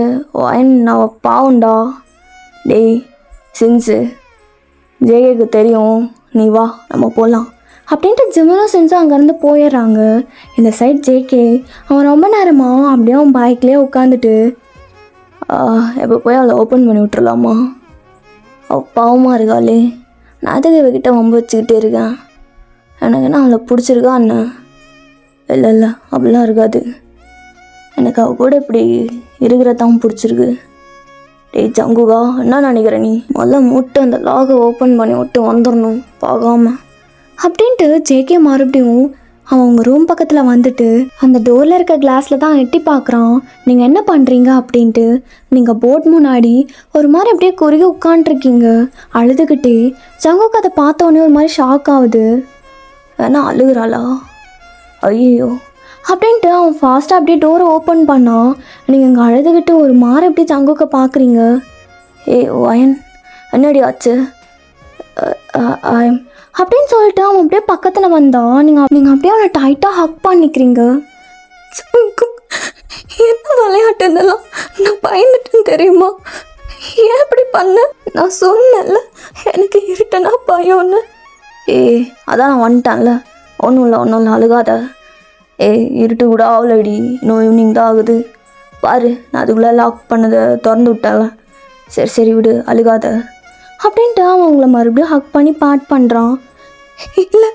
நான் பாவுண்டா. டேய் சின்ஸு ஜேகேக்கு தெரியும், நீ வா நம்ம போகலாம் அப்படின்ட்டு ஜிமினும் சின்ஸும் அங்கேருந்து போயிடுறாங்க. இந்த சைட் ஜேகே அவன் ரொம்ப நேரமாக அப்படியே அவன் பைக்லேயே உட்காந்துட்டு எப்போ போய் அவளை ஓப்பன் பண்ணி விட்டுறலாமா, அவள் பாவமாக இருக்காளே, நான் அதுக்கு இவகிட்ட வம்பு வச்சுக்கிட்டே இருக்கேன், எனக்கு என்ன அவளை பிடிச்சிருக்கா என்ன, இல்லை அப்படிலாம் இருக்காது, எனக்கு அவள் கூட இப்படி இருக்கிறதான் பிடிச்சிருக்கு. டேய் ஜங்குகா என்ன நினைக்கிற நீ, முதல்ல மூட்டை அந்த லாகை ஓப்பன் பண்ணி விட்டு வந்துடணும் பார்க்காம அப்படின்ட்டு ஜேகே மறுபடியும் அவன் உங்கள் ரூம் பக்கத்தில் வந்துட்டு அந்த டோரில் இருக்க கிளாஸில் தான் எட்டி பார்க்குறான். நீங்கள் என்ன பண்ணுறீங்க அப்படின்ட்டு. நீங்கள் போட் முன்னாடி ஒரு மாதிரி அப்படியே குறுகி உட்காண்ட்ருக்கீங்க அழுதுகிட்டே. ஜங்குக்கு அதை பார்த்தோன்னே ஒரு மாதிரி ஷாக் ஆகுது. வேணா அழுகுறாளா, ஐயோ அப்படின்ட்டு அவன் ஃபாஸ்ட்டாக அப்படியே டோரை ஓப்பன் பண்ணான். நீங்கள் இங்கே அழுதுகிட்டு ஒரு மாதிரி அப்படியே ஜங்குக்கை பார்க்குறீங்க. வயன் என்னடி ஆச்சு அப்படின்னு சொல்லிட்டு அவன் அப்படியே பக்கத்தில் வந்தான். நீங்கள் அப்படியே அவனை டைட்டாக ஹக் பண்ணிக்கிறீங்க. என்ன விளையாட்டு இதெல்லாம், நான் பயந்துட்டேன்னு தெரியுமா, ஏன் இப்படி பண்ண, நான் சொன்னேன்ல எனக்கு இருட்டனா பயம்னு. அதான் நான் வந்துட்டேன்ல, ஒன்றும் இல்லை அழுகாத. இருட்டு கூட ஆகலடி, இன்னும் ஈவினிங் தான் ஆகுது பாரு, நான் அதுக்குள்ளே லாக் பண்ணதை திறந்து விட்டேன்ல, சரி விடு அழுகாத அப்படின்ட்டு அவன் உங்களை மறுபடியும் ஹக் பண்ணி பாட் பண்ணுறான். இல்லை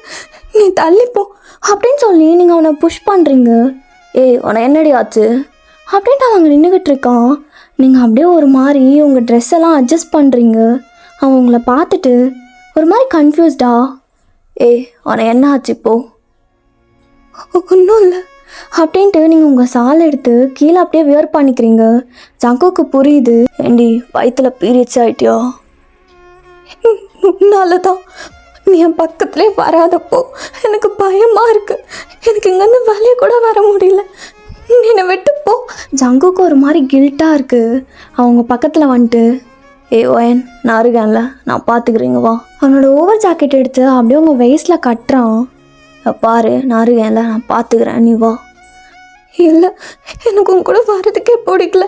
நீ தள்ளிப்போ அப்படின்னு சொல்லி நீங்கள் அவனை புஷ் பண்ணுறீங்க. உன என்னடி ஆச்சு அப்படின்ட்டு அவங்க நின்றுக்கிட்டு இருக்கான். நீங்கள் அப்படியே ஒரு மாதிரி உங்கள் ட்ரெஸ் எல்லாம் அட்ஜஸ்ட் பண்ணுறீங்க. அவன் உங்களை பார்த்துட்டு ஒரு மாதிரி கன்ஃபியூஸ்டா. உன என்ன ஆச்சு இப்போ, ஒன்றும் இல்லை அப்படின்ட்டு நீங்கள் உங்கள் சாலை எடுத்து கீழே அப்படியே வியர் பண்ணிக்கிறீங்க. ஜங்குக்கு புரியுது. ஏண்டி வயிற்றுல பீரியட்ஸ் ஆகிட்டியா, உன்னால தான் நீ என் பக்கத்துலேயே வராதப்போ எனக்கு பயமாக இருக்குது, எனக்கு இங்கேருந்து வெளியே கூட வர முடியல, என்னை விட்டுப்போ. ஜங்குக்கு ஒரு மாதிரி கில்ட்டாக இருக்குது. அவங்க பக்கத்தில் வந்துட்டு ஓயன் நான் இருக்கேன்ல, நான் பார்த்துக்கிறீங்க வா. அவனோட ஓவர் ஜாக்கெட் எடுத்து அப்படியே உங்கள் வெயிஸ்டில் கட்டுறான். பாரு நான் இருக்கேன்ல, நான் பார்த்துக்கிறேன், நீ வா. இல்லை எனக்கு உன் கூட வர்றதுக்கே பிடிக்கல,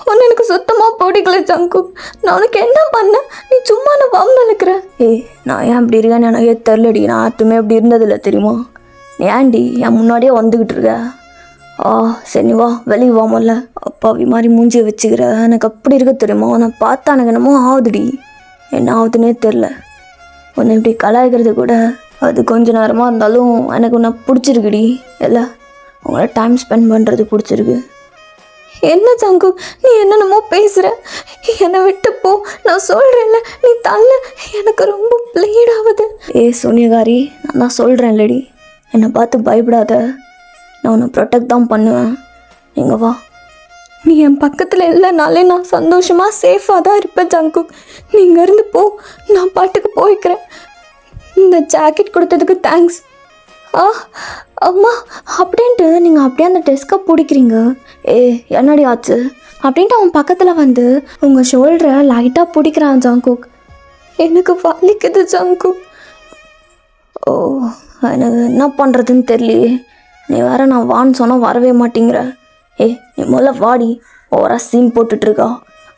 ஒன்று எனக்கு சுத்தமாக பிடிக்கல ஜங்கு, நான் உனக்கு என்ன பண்ணேன், நீ சும்மா நான் வம்பு இழுக்கிற. நான் ஏன் அப்படி இருக்கேன்னு எனக்கே தெரிலடி, நான் யாருமே அப்படி இருந்ததில்லை தெரியுமா, நீ ஏன்டி என் முன்னாடியே வந்துக்கிட்டு இருக்க. சரி நீ வா வெளியே வா, முதல்ல அப்பாவி மாதிரி மூஞ்சியை வச்சுக்கிற, எனக்கு அப்படி இருக்க தெரியுமா, நான் பார்த்தா எனக்கு என்னமோ ஆகுதுடி, என்ன ஆகுதுன்னே தெரில, உன்னை இப்படி கலாய்க்கிறது கூட அது கொஞ்ச நேரமாக இருந்தாலும் எனக்கு உன்னை பிடிச்சிருக்குடி, இல்லை உங்களோட டைம் ஸ்பெண்ட் பண்ணுறது பிடிச்சிருக்கு. என்ன ஜங்கு நீ என்னென்னமோ பேசுகிற, என்னை விட்டு போ, நான் சொல்கிறேன்ல நீ தள்ள, எனக்கு ரொம்ப ப்ளீட் ஆகுது. சோனியகாரி நான் தான் சொல்கிறேன் இல்லடி, என்னை பார்த்து பயப்படாத, நான் உன்னை ப்ரொடெக்ட் தான் பண்ணுவேன், நீங்கள் வா. நீ என் பக்கத்தில் இல்லைனாலே நான் சந்தோஷமாக சேஃபாக தான் இருப்பேன் ஜங்கு, நீ இங்கேருந்து போ, நான் பாட்டுக்கு போய்க்கிறேன். இந்த ஜாக்கெட் கொடுத்ததுக்கு தேங்க்ஸ். அம்மா அப்படின்ட்டு நீங்கள் அப்படியே அந்த டெஸ்க்கை பிடிக்கிறீங்க. என்னடி ஆச்சு அப்படின்ட்டு அவன் பக்கத்தில் வந்து உங்கள் ஷோல்டரை லைட்டாக பிடிக்கிறான் ஜங்குக். எனக்கு வலிக்குது ஜங்குக். எனக்கு என்ன பண்ணுறதுன்னு தெரியலையே, நீ வேற நான் வான்னு சொன்னால் வரவே மாட்டேங்கிற. நீ முதல்ல வாடி, ஓவரா சீன் போட்டுட்ருக்கா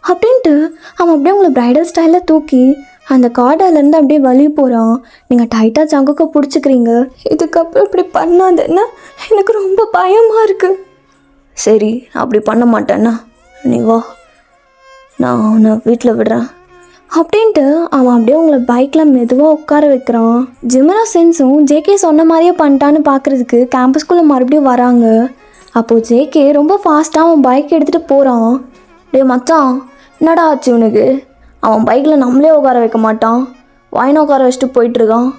அப்படின்ட்டு அவன் அப்படியே உங்களை ப்ரைடல் ஸ்டைலில் தூக்கி அந்த கார்டர்லேருந்து அப்படியே வெளியே போகிறான். நீங்கள் டைட்டாக ஜங்குக்கை பிடிச்சிக்கிறீங்க. இதுக்கப்புறம் இப்படி பண்ணாதுன்னா எனக்கு ரொம்ப பயமாக இருக்குது. சரி அப்படி பண்ண மாட்டேன்னா நீ வா, நான் உன்னை வீட்டில் விடுறேன் அப்படின்ட்டு அவன் அப்படியே உங்களை பைக்கில் மெதுவாக உட்கார வைக்கிறான். ஜிமினா சின்ஸும் ஜேகே சொன்ன மாதிரியே பண்ணிட்டான்னு பார்க்குறதுக்கு கேம்பஸ்குள்ளே மறுபடியும் வராங்க. அப்போது ஜேகே ரொம்ப ஃபாஸ்ட்டாக அவன் பைக் எடுத்துகிட்டு போகிறான். டேய் மச்சான், என்னடா ஆச்சு இவனுக்கு? அவன் பைக்கில் நம்மளே உட்கார வைக்க மாட்டான், வாயினை உட்கார வச்சுட்டு போயிட்டுருக்கான்.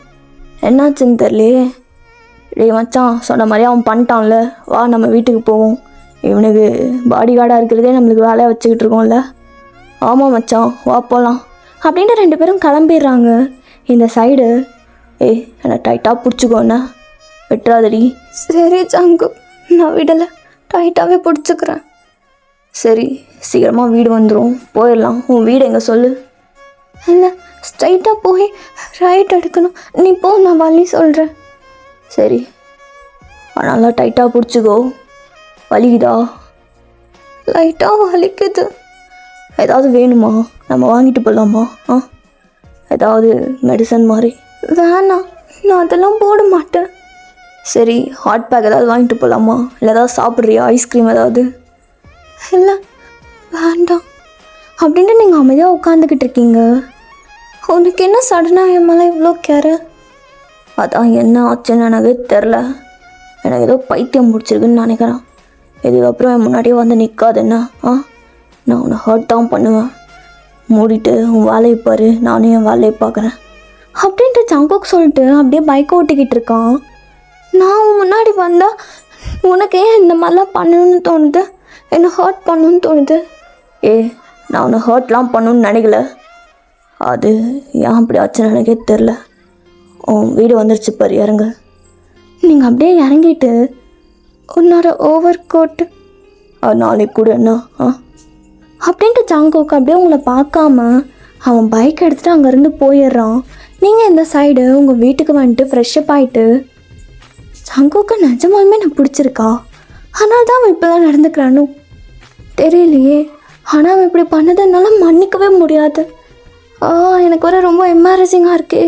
என்னாச்சுன்னு தெரியலையே. டேய் மச்சான், சொன்ன மாதிரி அவன் பண்ணிட்டான்ல, வா நம்ம வீட்டுக்கு போவோம். இவனுக்கு பாடி கார்டாக இருக்கிறதே நம்மளுக்கு வேலையை வச்சுக்கிட்டு இருக்கோம்ல. ஆமாம் மச்சான், வா போகலாம் அப்படின்ட்டு 2 பேரும் கிளம்பிடுறாங்க. இந்த சைடு என்னை டைட்டாக பிடிச்சிக்கோண்ணா, விட்டுறாதடி. சரி ஜங்கு, நான் விடலை, டைட்டாகவே பிடிச்சிக்கிறேன். சரி, சீக்கிரமாக வீடு வந்துடும், போயிடலாம். உன் வீடு எங்கே சொல்லு? இல்லை, ஸ்ட்ரைட்டாக போய் ரைட் எடுக்கணும். நீ போ, நான் வழி சொல்கிறேன். சரி, நல்லா டைட்டாக பிடிச்சிக்கோ. வலிக்குதா? லைட்டாக வலிக்குது. ஏதாவது வேணுமா? நம்ம வாங்கிட்டு போகலாமா? ஏதாவது மெடிசன் மாதிரி? வேணாம், நான் அதெல்லாம் போட மாட்டேன். சரி, ஹாட் பேக் ஏதாவது வாங்கிட்டு போகலாமா? இல்லை ஏதாவது சாப்பிட்றியா? ஐஸ்கிரீம் ஏதாவது? இல்லை வேண்டாம் அப்படின்ட்டு நீங்கள் அமைதியாக உட்காந்துக்கிட்டு இருக்கீங்க. உனக்கு என்ன சடனாக என் மேலே இவ்வளோ கேரு? அதான் என்ன ஆச்சுன்னு எனக்கு தெரில. எனக்கு ஏதோ பைத்தியம் பிடிச்சிருக்குன்னு நினைக்கிறேன். இதுக்கப்புறம் என் முன்னாடியே வந்து நிற்காதுன்னா நான் உன்னை ஹர்ட் தான் பண்ணுவேன். மூடிட்டு உன் வேலையை பாரு, நானும் என் வேலையை பார்க்குறேன் அப்படின்ட்டு ஜங்குக் சொல்லிட்டு அப்படியே பைக் ஓட்டிக்கிட்டு இருக்கான். நான் உன் முன்னாடி வந்தால் உனக்கு ஏன் இந்த மாதிரிலாம் பண்ணணும்னு தோணுது? என்னை ஹர்ட் பண்ணணும்னு தோணுது? நான் உன்னை ஹர்ட்லாம் பண்ணணும்னு நினைக்கல. அது ஏன் அப்படி ஆச்சுன்னு எனக்கே தெரில. உன் வீடு வந்துருச்சு பாரு, இறங்க. நீங்கள் அப்படியே இறங்கிட்டு உன்னோட ஓவர் கோட்டு நாளைக்கு கூட என்ன அப்படின்ட்டு ஜங்குக் அப்படியே உங்களை பார்க்காம அவன் பைக் எடுத்துகிட்டு அங்கேருந்து போயிடுறான். நீங்கள் இந்த சைடு உங்கள் வீட்டுக்கு வந்துட்டு ஃப்ரெஷ்ஷப் ஆகிட்டு, ஜங்குக்கு நிஜமாலுமே நான் பிடிச்சிருக்கா, ஆனால் தான் அவன் இப்போதான் நடந்துக்கிறானோ தெரியலையே. ஆனால் அவன் இப்படி பண்ணதுனால மன்னிக்கவே முடியாது. எனக்கு வர ரொம்ப எம்பாரசிங்காக இருக்கே.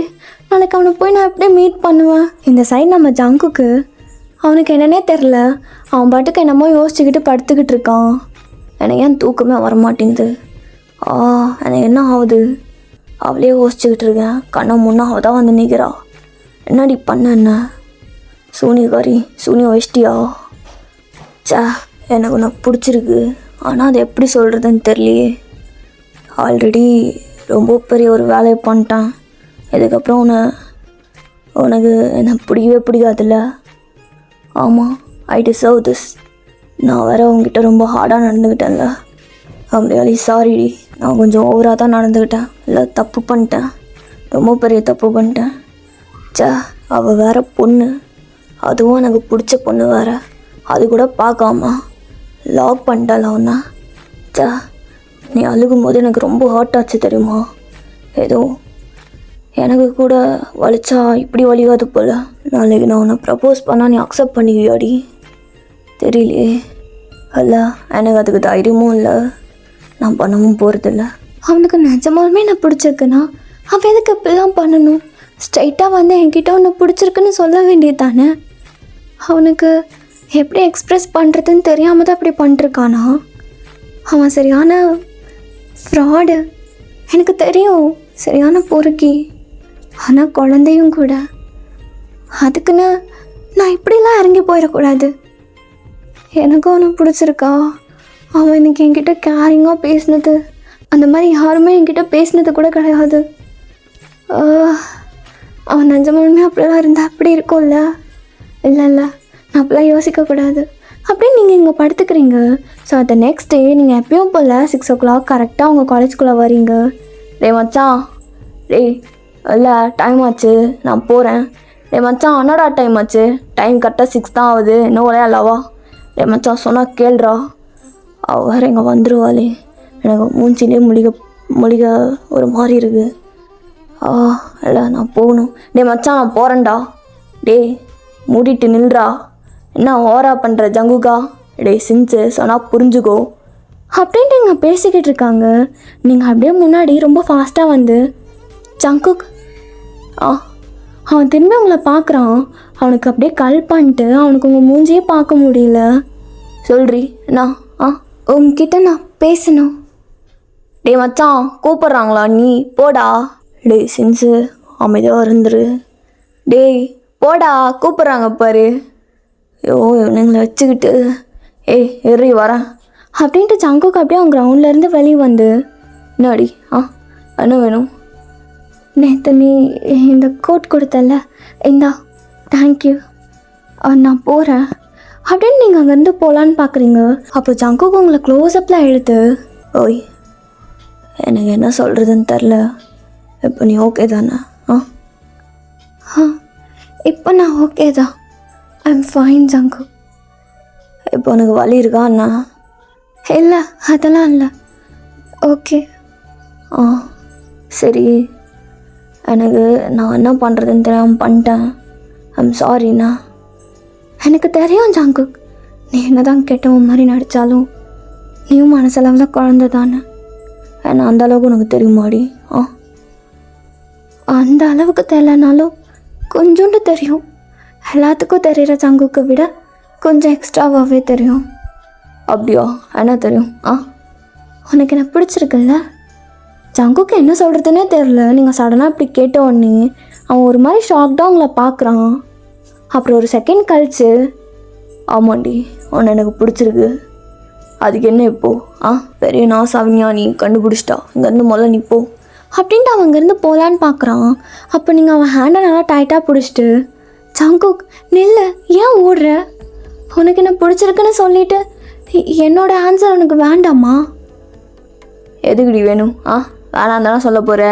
நாளைக்கு அவனை போய் நான் எப்படியே மீட் பண்ணுவேன்? இந்த சைடு நம்ம ஜங்குக்கு அவனுக்கு என்னன்னே தெரில, அவன் பாட்டுக்கு என்னமோ யோசிச்சுக்கிட்டு படுத்துக்கிட்டு இருக்கான். எனக்கு ஏன் தூக்கமே வரமாட்டேங்குது? எனக்கு என்ன ஆகுது? அவளே யோசிச்சுக்கிட்டு இருக்கேன். கண்ணை முன்னா அவள் தான் வந்து நிற்கிறா. என்னடி பண்ண? என்ன சூனியக்காரி, சூனியம் வச்சிட்டியா? எனக்கு உன்னை பிடிச்சிருக்கு, ஆனால் அது எப்படி சொல்கிறதுன்னு தெரியலையே. ஆல்ரெடி ரொம்ப பெரிய ஒரு வேலையை பண்ணிட்டேன். இதுக்கப்புறம் உனக்கு என்னை பிடிக்கவே பிடிக்காதுல்ல? ஆமாம், ஐ டிசர்வ் திஸ். நான் வேறு உங்ககிட்ட ரொம்ப ஹார்டாக நடந்துக்கிட்டேன்ல. அப்படியாலி சாரிடி, நான் கொஞ்சம் ஓவராக தான் நடந்துக்கிட்டேன். இல்லை, தப்பு பண்ணிட்டேன், ரொம்ப பெரிய தப்பு பண்ணிட்டேன். அவள் வேறு பொண்ணு, அதுவும் எனக்கு பிடிச்ச பொண்ணு வேறு. அது கூட பார்க்காம லாக் பண்ணிட்டால ஒன்றா. நீ அழுகும் போது எனக்கு ரொம்ப ஹர்ட் ஆச்சு தெரியுமா? ஏதோ எனக்கு கூட வலிச்சா இப்படி வலிக்காது போல். நாளைக்கு நான் உன்னை ப்ரப்போஸ் பண்ணால் நீ அக்செப்ட் பண்ணிக்குவியாடி? தெரியலையே. அல்ல, எனக்கு அதுக்கு தைரியமும் இல்லை, நான் பண்ணவும் போகிறதில்ல. அவனுக்கு நிஜமாலுமே நான் பிடிச்சிருக்குன்னா அவன் எதுக்கு இப்படிலாம் பண்ணணும்? ஸ்ட்ரைட்டாக வந்து என்கிட்ட ஒன்று பிடிச்சிருக்குன்னு சொல்ல வேண்டியது தானே. அவனுக்கு எப்படி எக்ஸ்ப்ரெஸ் பண்ணுறதுன்னு தெரியாமல் தான் அப்படி பண்ணிருக்கானா? அவன் சரியான ஃப்ராடு, எனக்கு தெரியும், சரியான பொறுக்கி, ஆனால் குழந்தையும் கூட. அதுக்குன்னு நான் இப்படிலாம் இறங்கி போயிடக்கூடாது. எனக்கும் அவனை பிடிச்சிருக்கா. அவன் இன்னைக்கு என்கிட்ட கேரிங்காக பேசினது, அந்த மாதிரி யாருமே என்கிட்ட பேசினது கூட கிடையாது. அவன் நிஜமாலுமே அப்படிலாம் இருந்தால் அப்படி இருக்கும்ல? இல்லை, நான் அப்படிலாம் யோசிக்கக்கூடாது. அப்படியே நீங்கள் இங்கே படுத்துக்கிறீங்க. ஸோ அந்த நெக்ஸ்ட் டே நீங்கள் எப்பயும் போல் 6 o'clock கரெக்டாக உங்கள் காலேஜ்குள்ளே வரீங்க. மச்சான், இல்லை டைம் ஆச்சு, நான் போகிறேன். மச்சான், என்னடா டைம் ஆச்சு? டைம் கரெக்டாக 6 தான் ஆகுது, இன்னும் விளையாடலாவா? மச்சான் சொன்னால் கேள்றா. அவள் வேறு இங்கே வந்துடுவாளே, எனக்கு மூஞ்சிலே முழிக ஒரு மாதிரி இருக்குது. இல்லை, நான் போகணும். மச்சான், நான் போகிறேன்டா. மூடிட்டு நில்றா. என்ன ஓரா பண்ணுற ஜங்குகா? சின்ச்சு சொன்னால் புரிஞ்சுக்கோ அப்படின்ட்டு இங்கே பேசிக்கிட்டு இருக்காங்க. நீங்கள் அப்படியே முன்னாடி ரொம்ப ஃபாஸ்ட்டாக வந்து ஜங்குக் அவன் திரும்பி உங்களை பார்க்குறான். அவனுக்கு அப்படியே கல் பண்ணிட்டு அவனுக்கு உங்கள் மூஞ்சியே பார்க்க முடியல. சொல்றி நான் உங்ககிட்ட நான் பேசணும். மச்சான் கூப்பிட்றாங்களா? நீ போடா. சின்ஸு அமைதியாக இருந்துரு. போடா, கூப்பிட்றாங்க பாரு. இவனுங்களை வச்சுக்கிட்டு ஏய் எறி வரேன் அப்படின்ட்டு ஜங்குக்கு அப்படியே அவன் கிரவுண்ட்லேருந்து வெளியே வந்து என்னாடி என்ன வேணும்? நேற்று நீ இந்த கோட் கொடுத்தல, இந்தா தேங்க்யூ, நான் போகிறேன் அப்படின்னு நீங்கள் அங்கேருந்து போகலான்னு பார்க்குறீங்க. அப்போ ஜங்குக்கு உங்களை க்ளோஸ்அப்பில் எடுத்து, ஓய் எனக்கு என்ன சொல்கிறதுன்னு தெரில, இப்போ நீ ஓகே தானே? இப்போ நான் ஓகே தான், ஐ எம் ஃபைன் ஜங்கு. இப்போ உனக்கு வலி இருக்கா அண்ணா? இல்லை அதெல்லாம் இல்லை, ஓகே. சரி, எனக்கு நான் என்ன பண்ணுறதுன்னு தெரியாமல் பண்ணிட்டேன், ஐம் சாரிண்ணா. எனக்கு தெரியும் ஜங்கு, நீ என்ன தான் கெட்டவன் மாதிரி நடித்தாலும் நீயும் மனசளவில் குழந்த தானே. ஏன்னா அந்த அளவுக்கு உனக்கு தெரியுமாடி? அந்த அளவுக்கு தெரியலனாலும் கொஞ்சோண்டு தெரியும். எல்லாத்துக்கும் தெரிகிற ஜங்குக்கு விட கொஞ்சம் எக்ஸ்ட்ராவாகவே தெரியும். அப்படியா? என்ன தெரியும்? உனக்கு என்ன பிடிச்சிருக்குல்ல? ஜங்குக்கு என்ன சொல்கிறதுனே தெரில. நீங்கள் சடனாக இப்படி கேட்ட உடனே அவன் ஒரு மாதிரி ஷாக்டாக உங்களை பார்க்குறான். அப்புறம் ஒரு செகண்ட் கழிச்சு, ஆமாண்டி உன்னை எனக்கு பிடிச்சிருக்கு, அதுக்கு என்ன இப்போது? பெரிய நான் சவினியா நீ கண்டுபிடிச்சிட்டா, இங்கேருந்து முதல்ல நீ போ அப்படின்ட்டு அவன் இங்கேருந்து போகலான்னு பார்க்குறான். அப்போ நீங்கள் அவன் ஹேண்டை நல்லா டைட்டாக பிடிச்சிட்டு, ஜங்குக் நில்ல, ஏன் ஓடுற? உனக்கு என்ன பிடிச்சிருக்குன்னு சொல்லிட்டு என்னோட ஆன்சர் உனக்கு வேண்டாமா? எதுக்குடி வேணும்? வேணாம் தானே சொல்ல போகிற?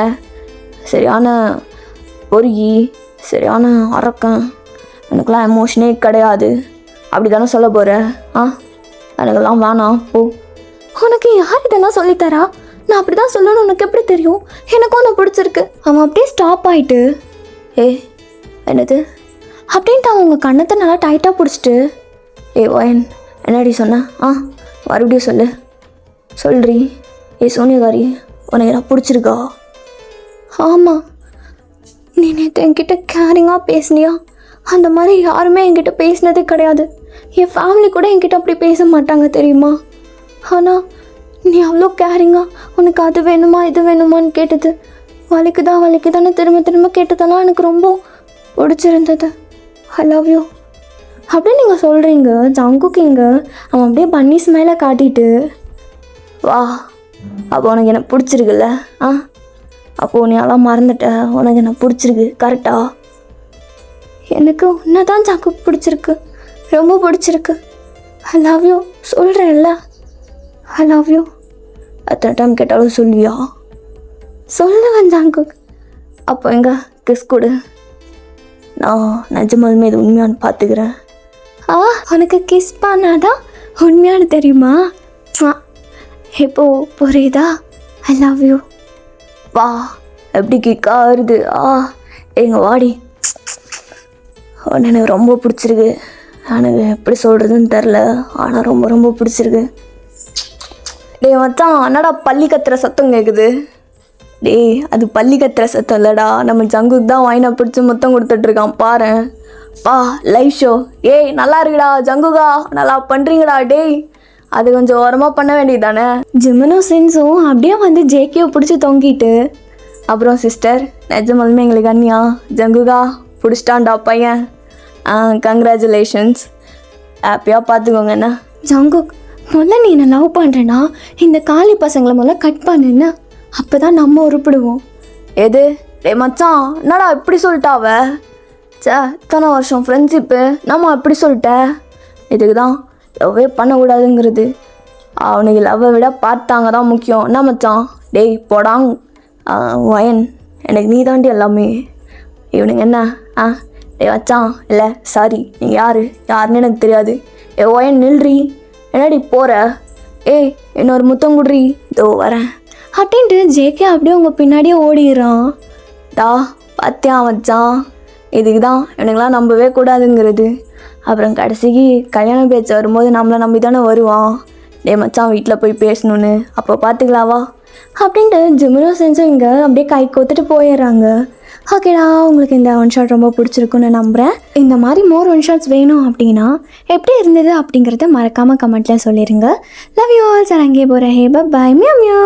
சரியான பொறுகி, சரியான அரக்கன், எனக்கெல்லாம் எமோஷனே கிடையாது அப்படி தானே சொல்ல போகிற? எனக்கெல்லாம் வேணாம் போ. உனக்கு யார் இதெல்லாம் சொல்லித்தரா? நான் அப்படி தான் சொல்லணும்னு உனக்கு எப்படி தெரியும்? எனக்கும் ஒன்று பிடிச்சிருக்கு. அவன் அப்படியே ஸ்டாப் ஆகிட்டு, என்னது அப்படின்ட்டு அவன் உங்கள் கண்ணத்தை நல்லா டைட்டாக பிடிச்சிட்டு, ஓயன் என்னடி சொன்ன? மறுபடியும் சொல்றி. சோனியகாரி உனக்கு என்ன பிடிச்சிருக்கா? ஆமாம், நீ நேற்று என்கிட்ட கேரிங்காக பேசுனியா? அந்த மாதிரி யாருமே என்கிட்ட பேசினதே கிடையாது. என் ஃபேமிலி கூட என்கிட்ட அப்படி பேச மாட்டாங்க தெரியுமா? ஆனால் நீ அவ்வளோ கேரிங்காக உனக்கு அது வேணுமா இது வேணுமான்னு கேட்டது, வலிக்குதான்னு திரும்ப திரும்ப கேட்டதெல்லாம் எனக்கு ரொம்ப பிடிச்சிருந்தது. ஐ லவ் யூ அப்படின்னு நீங்கள் சொல்கிறீங்க. ஜங்குக்கு இங்கே அவன் அப்படியே பன்னி ஸ்மைலை காட்டிட்டு, வா அப்போ உனக்கு என்ன பிடிச்சிருக்குல்ல? அப்போது நீ எல்லாம் மறந்துட்ட, உனக்கு என்ன பிடிச்சிருக்கு கரெக்டா? எனக்கு உன்னை தான் ஜங்குக்கு பிடிச்சிருக்கு, ரொம்ப பிடிச்சிருக்கு. ஐ லவ் யூ சொல்கிறேன்ல, ஐ லவ் யூ. எத்தனை டைம் கேட்டாலும் சொல்லுவியா? சொல்லுவேன் ஜங்குக். அப்போ எங்க கிஸ் கொடு, நான் நிஜமாலுமே இது உண்மையானு பார்த்துக்கிறேன். உனக்கு கிஸ் பண்ணாதான் உண்மையானு தெரியுமா? இப்போ புரியுதா? I love you. வா எப்படி கிக்கா வருது. எங்க வாடி, எனக்கு ரொம்ப பிடிச்சிருக்கு. எனக்கு எப்படி சொல்கிறதுன்னு தெரில, ஆனால் ரொம்ப ரொம்ப பிடிச்சிருக்கு. டேய் மச்சான், என்னடா பள்ளி கத்துற சத்தம் கேட்குது? டேய் அது பள்ளி கத்துற சத்தம் இல்லைடா, நம்ம ஜங்குக்கு தான் வாயினா பிடிச்சி மொத்தம் கொடுத்துட்ருக்கான் பாரு. Live show. நல்லா இருக்குடா ஜங்குகா, நல்லா பண்ணுறீங்கடா. டேய் அது கொஞ்சம் ஓரமாக பண்ண வேண்டியது தானே? ஜிமினும் சென்ஸும் அப்படியே வந்து ஜேகேவை பிடிச்சி தொங்கிட்டு, அப்புறம் சிஸ்டர் நிஜமாலுமே எங்களுக்கு அண்ணியா ஜங்குகா பிடிச்சிட்டான்டா பையன், கங்க்ராச்சுலேஷன்ஸ், ஹாப்பியாக பார்த்துக்கோங்க. என்ன ஜங்குக், முதல்ல நீ என்ன லவ் பண்ணுறேன்னா இந்த காலி பசங்களை முதல்ல கட் பண்ணுன்னு, அப்போ தான் நம்ம உருப்பிடுவோம். எது? மச்சான் என்னடா இப்படி சொல்லிட்டாவ? இத்தனை வருஷம் ஃப்ரெண்ட்ஷிப்பு நம்ம அப்படி சொல்லிட்டேன். இதுக்கு தான் லவ்வே பண்ணக்கூடாதுங்கிறது. அவனுக்கு லவ்வை விட பார்த்தாங்க தான் முக்கியம். என்ன மச்சான்? டேய் போடாங் வயன், எனக்கு நீ தாண்டி எல்லாமே. இவனுங்க என்ன? டேய் மச்சான், இல்லை சாரி, நீங்கள் யாருன்னு எனக்கு தெரியாது. வயன் நில்றி, என்னடி போகிற? இன்னொரு முத்தம் குடுறி, இதோ வரேன் அப்படின்ட்டு ஜேகே அப்படியே உங்கள் பின்னாடியே ஓடிடுறான். பார்த்தியா மச்சான், இதுக்கு தான் எனக்குலாம் நம்பவே கூடாதுங்கிறது. அப்புறம் கடைசிக்கு கல்யாண பேச்சு வரும்போது நம்மளை நம்பி தானே வருவான். மச்சான் வீட்டில் போய் பேசணுன்னு, அப்போ பார்த்துக்கலாவா அப்படின்ட்டு ஜிமினோ சென்ஸும் இங்கே அப்படியே கை கோத்துட்டு போயிடுறாங்க. ஓகேடா, உங்களுக்கு இந்த ஒன் ஷாட் ரொம்ப பிடிச்சிருக்குன்னு நம்புகிறேன். இந்த மாதிரி மோர் ஒன் ஷாட்ஸ் வேணும் அப்படின்னா எப்படி இருந்தது அப்படிங்கிறத மறக்காமல் கமெண்ட்டில் சொல்லிடுங்க. Love you all. சார் அங்கேயே போகிறேன். பை மியூ மியூ.